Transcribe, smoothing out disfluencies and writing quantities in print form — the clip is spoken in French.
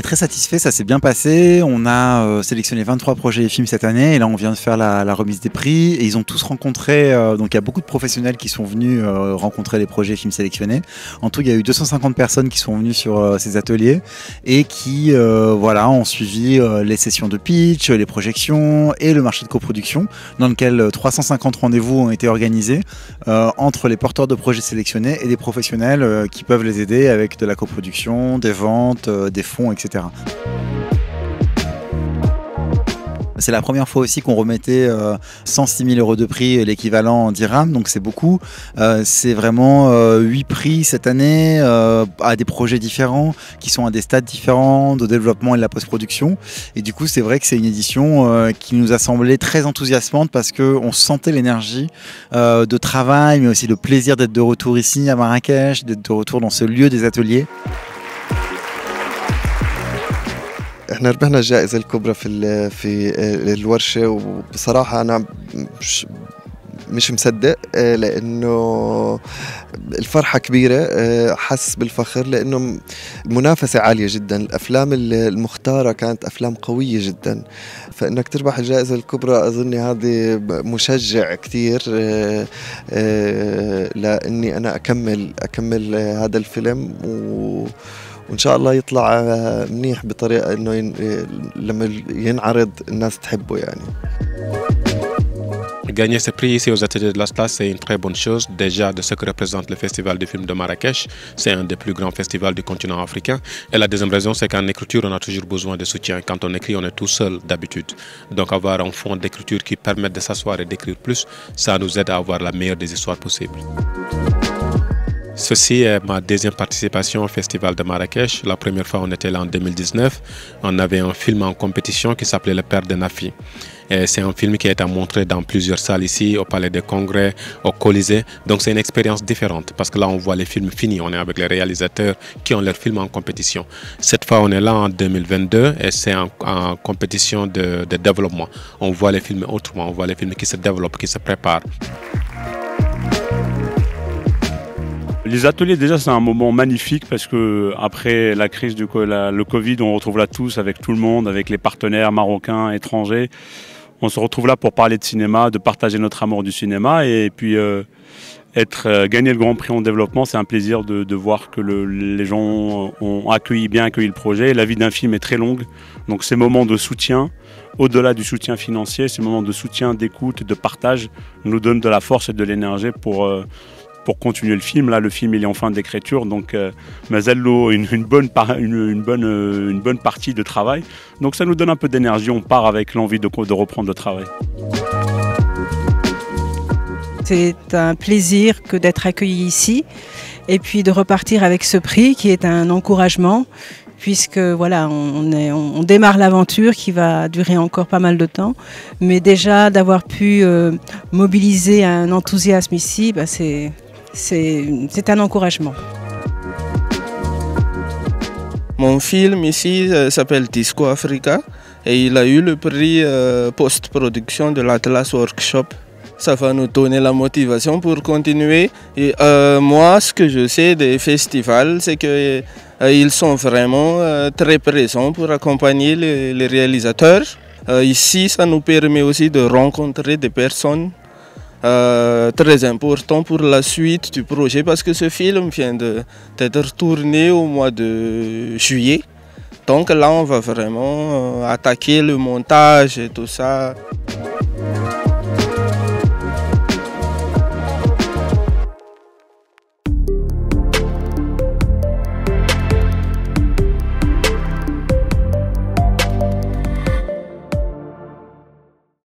très satisfait, ça s'est bien passé. On a sélectionné 23 projets et films cette année et là on vient de faire la remise des prix et ils ont tous rencontré, donc il y a beaucoup de professionnels qui sont venus rencontrer les projets et films sélectionnés. En tout, il y a eu 250 personnes qui sont venues sur ces ateliers et qui voilà, ont suivi les sessions de pitch, les projections et le marché de coproduction dans lequel 350 rendez-vous ont été organisés entre les porteurs de projets sélectionnés et des professionnels qui peuvent les aider avec de la coproduction, des ventes, des fonds, etc. C'est la première fois aussi qu'on remettait 106 000 € de prix, l'équivalent en dirhams, donc c'est beaucoup. C'est vraiment 8 prix cette année à des projets différents, qui sont à des stades différents de développement et de la post-production. Et du coup, c'est vrai que c'est une édition qui nous a semblé très enthousiasmante parce qu'on sentait l'énergie de travail, mais aussi le plaisir d'être de retour ici à Marrakech, d'être de retour dans ce lieu des ateliers. احنا ربحنا الجائزة الكبرى في الورشة وبصراحة أنا مش مصدق لأنه الفرحة كبيرة حاسس بالفخر لأنه المنافسة عالية جدا الأفلام المختارة كانت أفلام قوية جدا فإنك تربح الجائزة الكبرى أظن هذه مشجع كتير لأني أنا أكمل هذا الفيلم وإن شاء الله يطلع منيح بطريقة إنه لما ينعرض الناس تحبه يعني. Gagner ce prix ici aux ateliers de l'Atlas, c'est une très bonne chose. Déjà, de ce que représente le Festival du film de Marrakech, c'est un des plus grands festivals du continent africain. Et la deuxième raison, c'est qu'en écriture, on a toujours besoin de soutien. Quand on écrit, on est tout seul d'habitude. Donc avoir un fond d'écriture qui permet de s'asseoir et d'écrire plus, ça nous aide à avoir la meilleure des histoires possibles. Ceci est ma deuxième participation au Festival de Marrakech. La première fois, on était là en 2019. On avait un film en compétition qui s'appelait Le Père de Nafi. C'est un film qui a été montré dans plusieurs salles ici, au Palais des Congrès, au Colisée. Donc c'est une expérience différente parce que là, on voit les films finis. On est avec les réalisateurs qui ont leurs films en compétition. Cette fois, on est là en 2022 et c'est en compétition de développement. On voit les films autrement, on voit les films qui se développent, qui se préparent. Les ateliers, déjà, c'est un moment magnifique parce que après la crise le Covid, on retrouve là tous avec tout le monde, avec les partenaires marocains, étrangers. On se retrouve là pour parler de cinéma, de partager notre amour du cinéma et puis gagner le Grand Prix en développement, c'est un plaisir de voir que les gens ont bien accueilli le projet. La vie d'un film est très longue, donc ces moments de soutien, au-delà du soutien financier, ces moments de soutien, d'écoute, de partage, nous donnent de la force et de l'énergie pour continuer le film. Là, le film il est en fin d'écriture, donc Mazello une bonne partie de travail. Donc ça nous donne un peu d'énergie, on part avec l'envie de reprendre le travail. C'est un plaisir que d'être accueilli ici et puis de repartir avec ce prix qui est un encouragement puisque voilà, on démarre l'aventure qui va durer encore pas mal de temps. Mais déjà d'avoir pu mobiliser un enthousiasme ici, bah, c'est un encouragement. Mon film ici s'appelle Disco Africa et il a eu le prix post-production de l'Atlas Workshop. Ça va nous donner la motivation pour continuer. Et moi, ce que je sais des festivals, c'est qu'ils sont vraiment très présents pour accompagner les réalisateurs. Ici, ça nous permet aussi de rencontrer des personnes très important pour la suite du projet parce que ce film vient d'être tourné au mois de juillet. Donc là, on va vraiment attaquer le montage et tout ça.